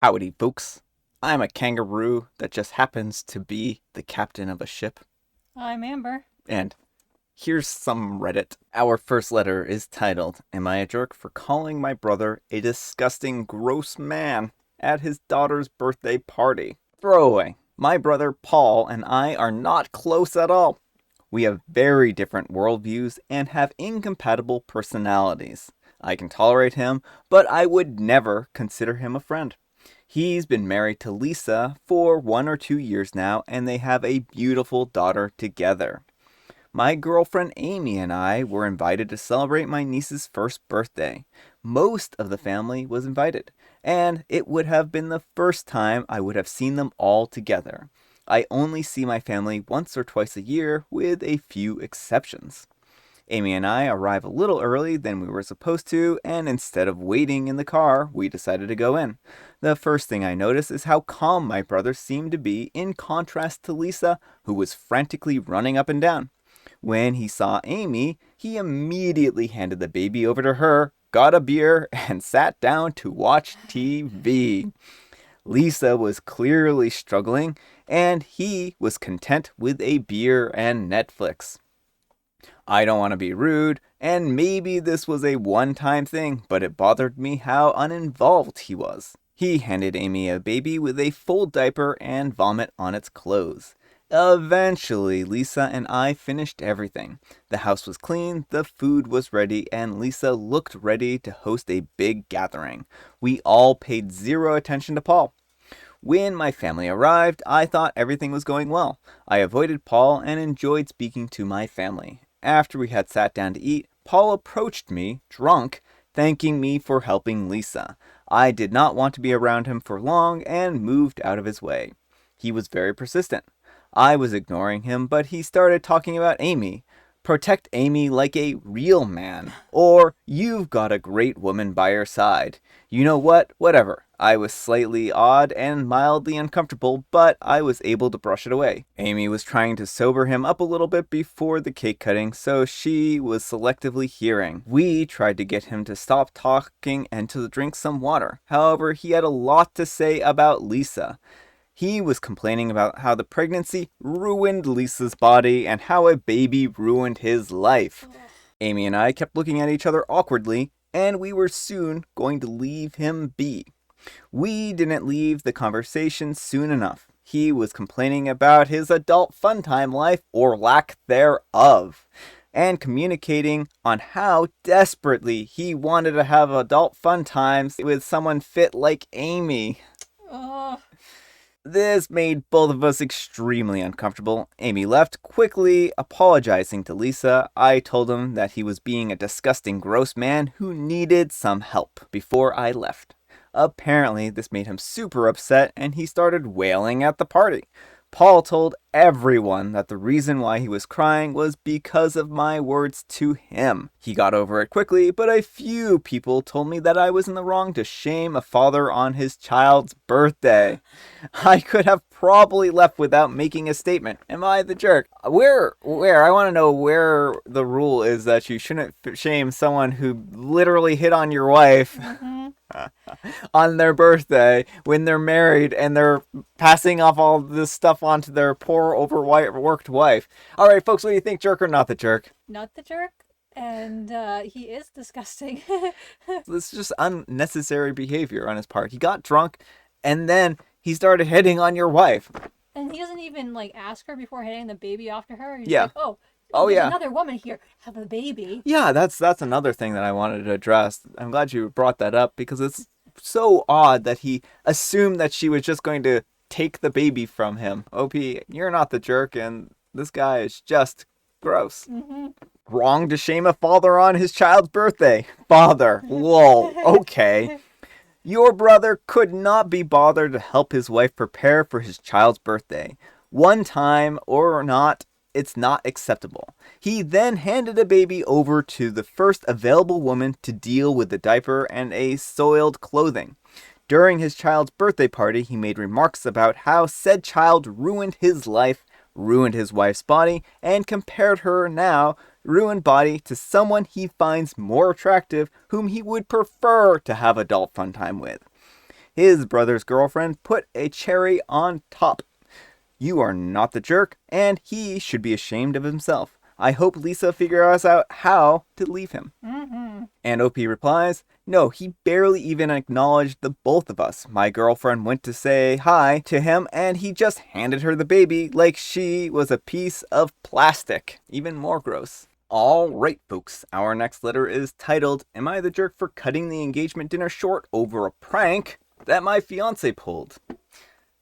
Howdy, folks. I'm a kangaroo that just happens to be the captain of a ship. I'm Amber. And here's some Reddit. Our first letter is titled, Am I a Jerk for Calling My Brother a Disgusting Gross Man at His Daughter's Birthday Party? Throwaway. My brother Paul and I are not close at all. We have very different worldviews and have incompatible personalities. I can tolerate him, but I would never consider him a friend. He's been married to Lisa for 1 or 2 years now, and they have a beautiful daughter together. My girlfriend Amy and I were invited to celebrate my niece's first birthday. Most of the family was invited, and it would have been the first time I would have seen them all together. I only see my family once or twice a year, with a few exceptions. Amy and I arrived a little early than we were supposed to, and instead of waiting in the car, we decided to go in. The first thing I noticed is how calm my brother seemed to be in contrast to Lisa, who was frantically running up and down. When he saw Amy, he immediately handed the baby over to her, got a beer, and sat down to watch TV. Lisa was clearly struggling, and he was content with a beer and Netflix. I don't want to be rude, and maybe this was a one-time thing, but it bothered me how uninvolved he was. He handed Amy a baby with a full diaper and vomit on its clothes. Eventually, Lisa and I finished everything. The house was clean, the food was ready, and Lisa looked ready to host a big gathering. We all paid zero attention to Paul. When my family arrived, I thought everything was going well. I avoided Paul and enjoyed speaking to my family. After we had sat down to eat, Paul approached me, drunk, thanking me for helping Lisa. I did not want to be around him for long and moved out of his way. He was very persistent. I was ignoring him, but he started talking about Amy. Protect Amy like a real man. Or, you've got a great woman by your side. You know what? Whatever. I was slightly odd and mildly uncomfortable, but I was able to brush it away. Amy was trying to sober him up a little bit before the cake cutting, so she was selectively hearing. We tried to get him to stop talking and to drink some water. However, he had a lot to say about Lisa. He was complaining about how the pregnancy ruined Lisa's body and how a baby ruined his life. Amy and I kept looking at each other awkwardly, and we were soon going to leave him be. We didn't leave the conversation soon enough. He was complaining about his adult fun time life, or lack thereof, and communicating on how desperately he wanted to have adult fun times with someone fit like Amy. Oh, This made both of us extremely uncomfortable. Amy left, quickly apologizing to Lisa. I told him that he was being a disgusting, gross man who needed some help before I left. Apparently, this made him super upset, and he started wailing at the party. Paul told everyone that the reason why he was crying was because of my words to him. He got over it quickly, but a few people told me that I was in the wrong to shame a father on his child's birthday. I could have probably left without making a statement. Am I the jerk? Where? I want to know where the rule is that you shouldn't shame someone who literally hit on your wife. On their birthday when they're married and they're passing off all this stuff onto their poor overworked wife. All right, folks, what do you think, jerk or not the jerk? not the jerk. And he is disgusting. This is just unnecessary behavior on his part. He got drunk and then he started hitting on your wife. And he doesn't even ask her before handing the baby off to her. He's Yeah. like, Oh, there's yeah. another woman here. Have a baby. Yeah, that's another thing that I wanted to address. I'm glad you brought that up because it's so odd that he assumed that she was just going to take the baby from him. OP, you're not the jerk, and this guy is just gross. Wrong to shame a father on his child's birthday. Father, lol, okay. Your brother could not be bothered to help his wife prepare for his child's birthday. One time or not, it's not acceptable. He then handed a baby over to the first available woman to deal with the diaper and a soiled clothing. During his child's birthday party, he made remarks about how said child ruined his life, ruined his wife's body, and compared her now ruined body to someone he finds more attractive whom he would prefer to have adult fun time with. his brother's girlfriend put a cherry on top. You are not the jerk, and he should be ashamed of himself. I hope Lisa figures out how to leave him. And OP replies, no, he barely even acknowledged the both of us. My girlfriend went to say hi to him, and he just handed her the baby like she was a piece of plastic. Even more gross. Alright, folks, our next letter is titled, Am I the Jerk for Cutting the Engagement Dinner Short Over a Prank That My Fiancé Pulled?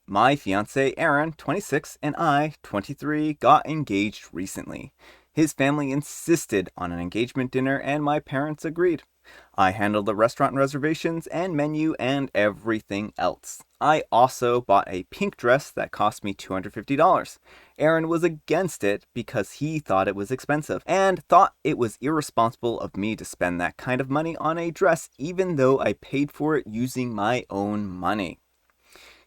My fiancé, Aaron, 26, and I, 23, got engaged recently. His family insisted on an engagement dinner, and my parents agreed. I handled the restaurant reservations and menu and everything else. I also bought a pink dress that cost me $250. Aaron was against it because he thought it was expensive and thought it was irresponsible of me to spend that kind of money on a dress even though I paid for it using my own money.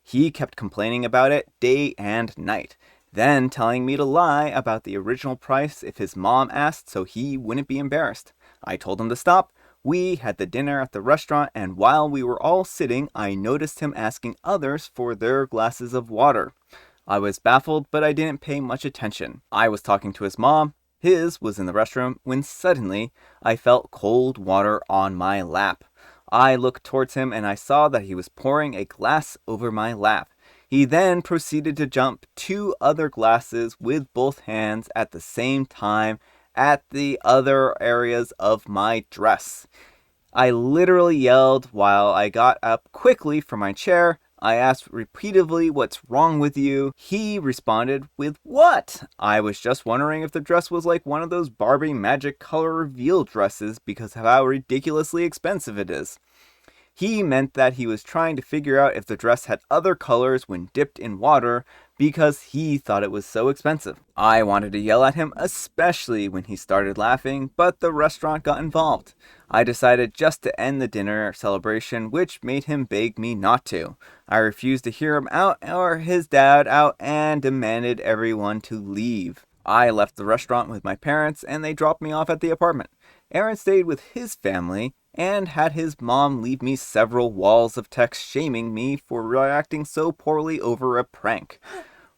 He kept complaining about it day and night, then telling me to lie about the original price if his mom asked so he wouldn't be embarrassed. I told him to stop. We had the dinner at the restaurant, and while we were all sitting, I noticed him asking others for their glasses of water. I was baffled, but I didn't pay much attention. I was talking to his mom. His was in the restroom when suddenly I felt cold water on my lap. I looked towards him and I saw that he was pouring a glass over my lap. He then proceeded to jump 2 other glasses with both hands at the same time at the other areas of my dress. I literally yelled while I got up quickly from my chair. I asked repeatedly, what's wrong with you? He responded with, what? I was just wondering if the dress was like one of those Barbie magic color reveal dresses because of how ridiculously expensive it is. He meant that he was trying to figure out if the dress had other colors when dipped in water because he thought it was so expensive. I wanted to yell at him, especially when he started laughing, but the restaurant got involved. I decided just to end the dinner celebration, which made him beg me not to. I refused to hear him out or his dad out and demanded everyone to leave. I left the restaurant with my parents and they dropped me off at the apartment. Aaron stayed with his family and had his mom leave me several walls of text shaming me for reacting so poorly over a prank.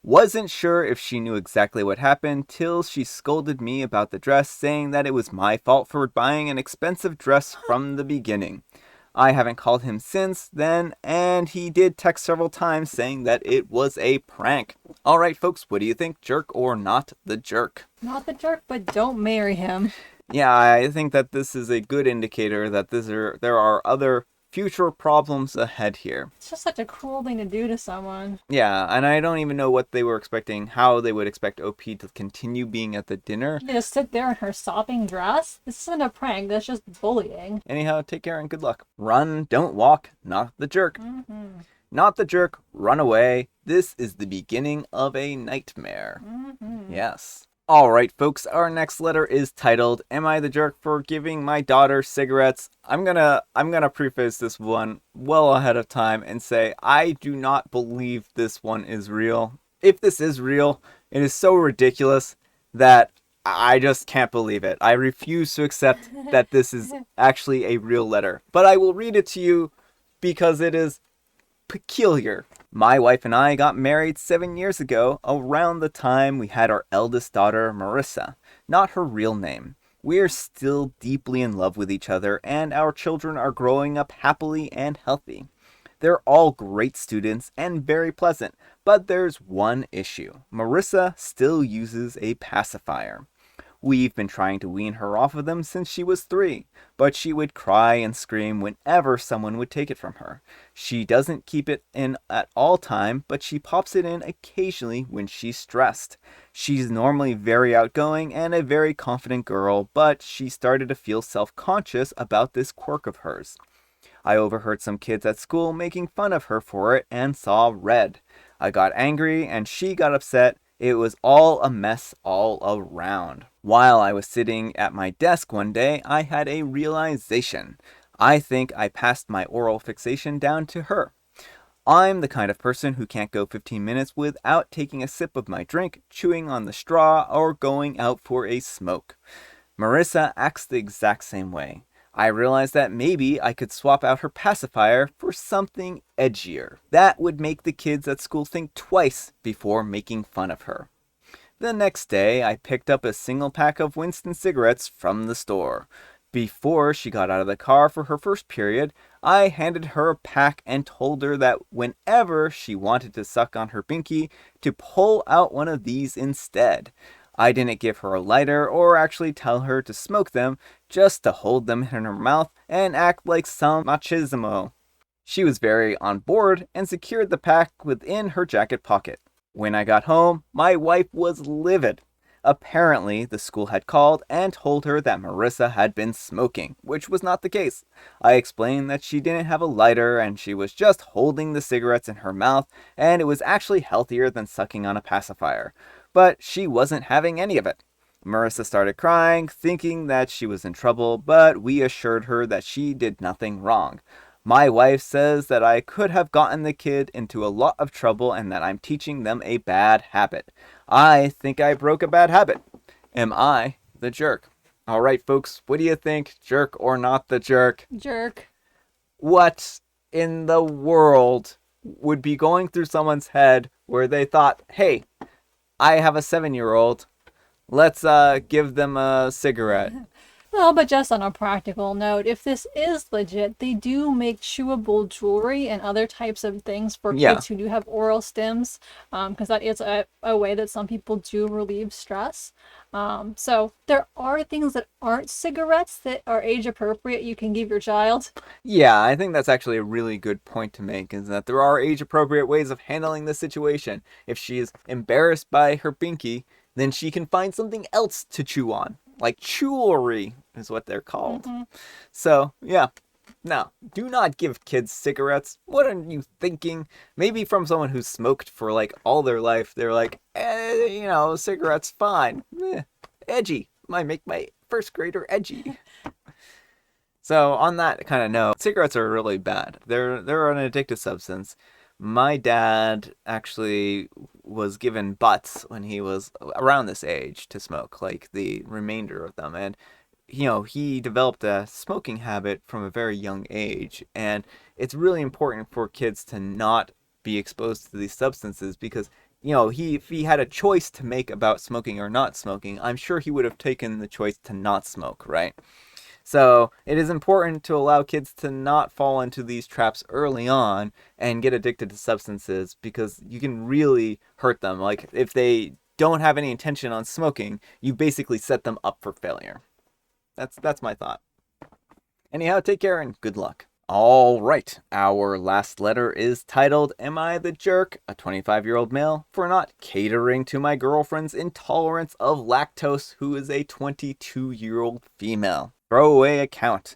Wasn't sure if she knew exactly what happened till she scolded me about the dress, saying that it was my fault for buying an expensive dress from the beginning. I haven't called him since then, and he did text several times saying that it was a prank. Alright folks, what do you think? Jerk or not the jerk? Not the jerk, but don't marry him. Yeah, I think that this is a good indicator that there are other future problems ahead here. It's just such a cruel thing to do to someone. Yeah, and I don't even know what they were expecting, how they would expect OP to continue being at the dinner. They just sit there in her sopping dress? This isn't a prank, that's just bullying. Anyhow, take care and good luck. Run, don't walk, not the jerk. Not the jerk, run away. This is the beginning of a nightmare. Yes. Alright folks, our next letter is titled, Am I the Jerk for Giving My Daughter Cigarettes? I'm gonna preface this one well ahead of time and say I do not believe this one is real. If this is real, it is so ridiculous that I just can't believe it. I refuse to accept that this is actually a real letter. But I will read it to you because it is peculiar. My wife and I got married 7 years ago, around the time we had our eldest daughter, Marissa, not her real name. We are still deeply in love with each other, and our children are growing up happily and healthy. They're all great students and very pleasant, but there's one issue. Marissa still uses a pacifier. We've been trying to wean her off of them since she was 3, but she would cry and scream whenever someone would take it from her. She doesn't keep it in at all time, but she pops it in occasionally when she's stressed. She's normally very outgoing and a very confident girl, but she started to feel self-conscious about this quirk of hers. I overheard some kids at school making fun of her for it and saw red. I got angry and she got upset. It was all a mess all around. While I was sitting at my desk one day, I had a realization. I think I passed my oral fixation down to her. I'm the kind of person who can't go 15 minutes without taking a sip of my drink, chewing on the straw, or going out for a smoke. Marissa acts the exact same way. I realized that maybe I could swap out her pacifier for something edgier. That would make the kids at school think twice before making fun of her. The next day, I picked up a single pack of Winston cigarettes from the store. Before she got out of the car for her first period, I handed her a pack and told her that whenever she wanted to suck on her binky, to pull out one of these instead. I didn't give her a lighter or actually tell her to smoke them, just to hold them in her mouth and act like some machismo. She was very on board and secured the pack within her jacket pocket. When I got home, my wife was livid. Apparently, the school had called and told her that Marissa had been smoking, which was not the case. I explained that she didn't have a lighter and she was just holding the cigarettes in her mouth, and it was actually healthier than sucking on a pacifier. But she wasn't having any of it. Marissa started crying, thinking that she was in trouble, but we assured her that she did nothing wrong. My wife says that I could have gotten the kid into a lot of trouble and that I'm teaching them a bad habit. I think I broke a bad habit. Am I the jerk? All right, folks, what do you think? Jerk or not the jerk? Jerk. What in the world would be going through someone's head where they thought, hey, I have a 7-year-old. Let's give them a cigarette. Well, but just on a practical note, if this is legit, they do make chewable jewelry and other types of things for kids who do have oral stims, because that is a way that some people do relieve stress. So there are things that aren't cigarettes that are age appropriate you can give your child. Yeah, I think that's actually a really good point to make, is that there are age appropriate ways of handling the situation. If she is embarrassed by her binky, then she can find something else to chew on. Like jewelry is what they're called. Mm-hmm. So, yeah. Now, do not give kids cigarettes. What are you thinking? Maybe from someone who's smoked for like all their life, they're like, cigarettes fine. Edgy. Might make my first grader edgy. So, on that kind of note, cigarettes are really bad. They're an addictive substance. My dad actually was given butts when he was around this age to smoke, like the remainder of them. And, he developed a smoking habit from a very young age. And it's really important for kids to not be exposed to these substances because, if he had a choice to make about smoking or not smoking, I'm sure he would have taken the choice to not smoke, right? So it is important to allow kids to not fall into these traps early on and get addicted to substances because you can really hurt them. Like if they don't have any intention on smoking, you basically set them up for failure. That's my thought. Anyhow, take care and good luck. All right, our last letter is titled, Am I the Jerk? A 25-year-old male for not catering to my girlfriend's intolerance of lactose, who is a 22-year-old female. Throwaway account.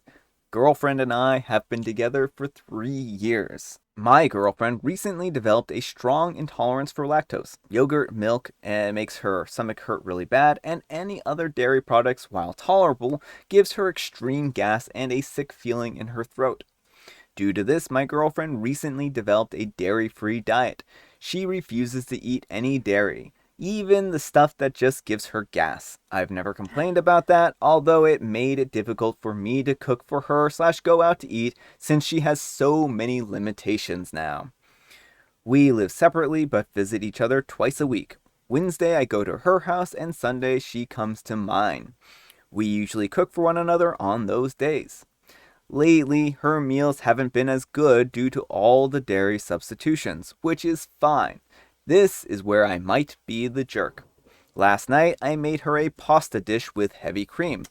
Girlfriend and I have been together for 3 years. My girlfriend recently developed a strong intolerance for lactose. Yogurt, milk, makes her stomach hurt really bad, and any other dairy products, while tolerable, gives her extreme gas and a sick feeling in her throat. Due to this, my girlfriend recently developed a dairy-free diet. She refuses to eat any dairy, even the stuff that just gives her gas. I've never complained about that, although it made it difficult for me to cook for her / go out to eat since she has so many limitations now. We live separately but visit each other twice a week. Wednesday I go to her house and Sunday she comes to mine. We usually cook for one another on those days. Lately, her meals haven't been as good due to all the dairy substitutions, which is fine. This is where I might be the jerk. Last night, I made her a pasta dish with heavy cream.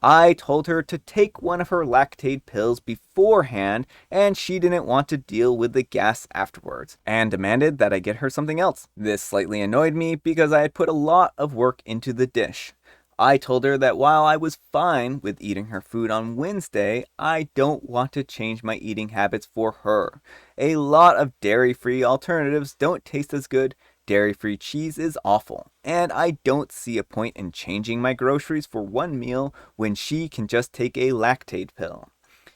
I told her to take one of her lactate pills beforehand, and she didn't want to deal with the gas afterwards, and demanded that I get her something else. This slightly annoyed me because I had put a lot of work into the dish. I told her that while I was fine with eating her food on Wednesday, I don't want to change my eating habits for her. A lot of dairy-free alternatives don't taste as good, dairy-free cheese is awful, and I don't see a point in changing my groceries for one meal when she can just take a lactate pill.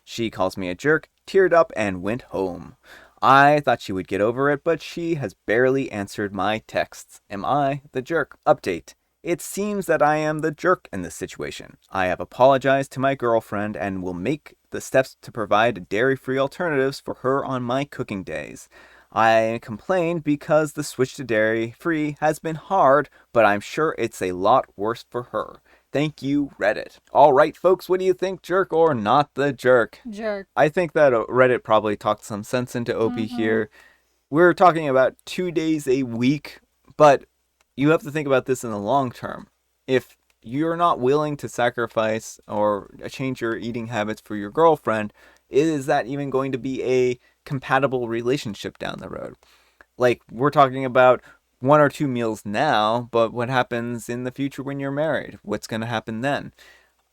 She calls me a jerk, teared up, and went home. I thought she would get over it, but she has barely answered my texts. Am I the jerk? Update. It seems that I am the jerk in this situation. I have apologized to my girlfriend and will make the steps to provide dairy-free alternatives for her on my cooking days. I complained because the switch to dairy-free has been hard, but I'm sure it's a lot worse for her. Thank you, Reddit. All right, folks, what do you think, jerk or not the jerk? Jerk. I think that Reddit probably talked some sense into Opie here. We're talking about 2 days a week, but you have to think about this in the long term. If you're not willing to sacrifice or change your eating habits for your girlfriend, is that even going to be a compatible relationship down the road? Like, we're talking about 1 or 2 meals now, but what happens in the future when you're married? What's going to happen then?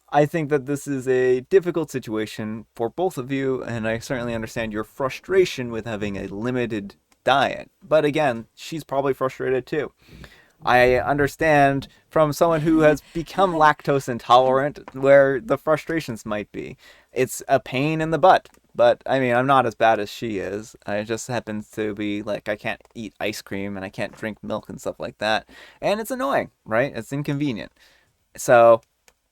I think that this is a difficult situation for both of you, and I certainly understand your frustration with having a limited diet. But again, she's probably frustrated too. I understand from someone who has become lactose intolerant where the frustrations might be. It's a pain in the butt. But I mean, I'm not as bad as she is. I just happens to be like I can't eat ice cream and I can't drink milk and stuff like that. And it's annoying, right? It's inconvenient. So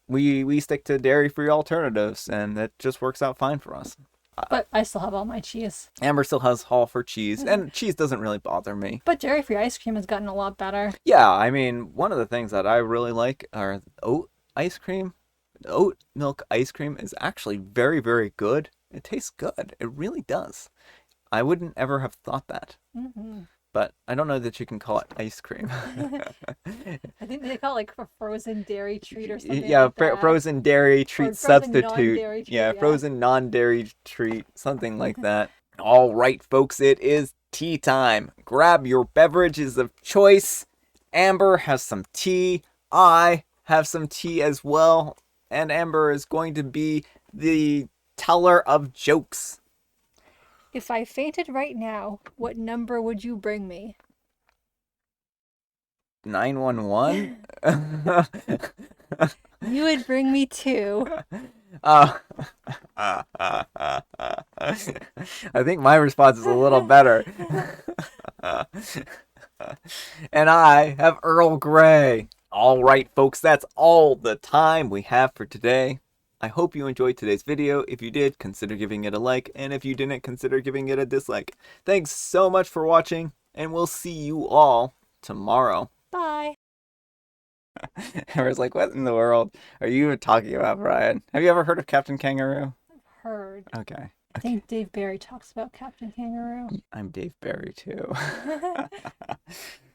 we stick to dairy-free alternatives and it just works out fine for us. But I still have all my cheese. Amber still has haul for cheese, and cheese doesn't really bother me. But dairy-free ice cream has gotten a lot better. Yeah, I mean, one of the things that I really like are oat ice cream. Oat milk ice cream is actually very, very good. It tastes good. It really does. I wouldn't ever have thought that. But I don't know that you can call it ice cream. I think they call it like a frozen dairy treat or something Yeah, like that. frozen dairy treat frozen substitute. non-dairy treat, yeah. Frozen non-dairy treat, something like that. All right, folks, it is tea time. Grab your beverages of choice. Amber has some tea. I have some tea as well. And Amber is going to be the teller of jokes. If I fainted right now, what number would you bring me? 911? You would bring me 2. I think my response is a little better. And I have Earl Grey. All right, folks, that's all the time we have for today. I hope you enjoyed today's video. If you did, consider giving it a like, and if you didn't, consider giving it a dislike. Thanks so much for watching, and we'll see you all tomorrow. Bye. Amber's like, what in the world are you talking about, Brian? Have you ever heard of Captain Kangaroo? I've heard. Okay. I think Dave Barry talks about Captain Kangaroo. I'm Dave Barry, too.